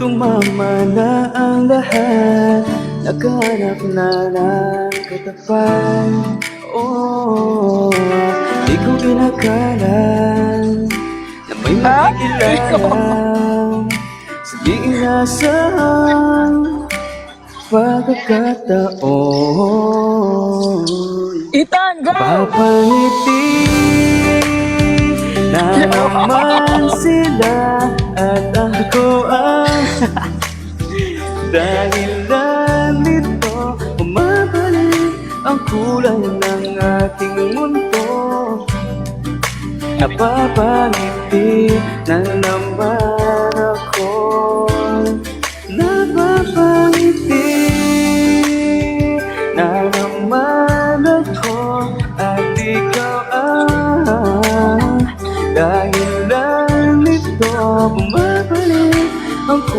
tumama na ang lahat, naghanap na ng katapat. Oh, di ko inakala na may makikilala sa di inasahang pagkakataon. Ethan, go! Papangiti na naman sila at ako ang dahilan nito. Umabalik ang kulay ng aking mundo. Napapangiti na naman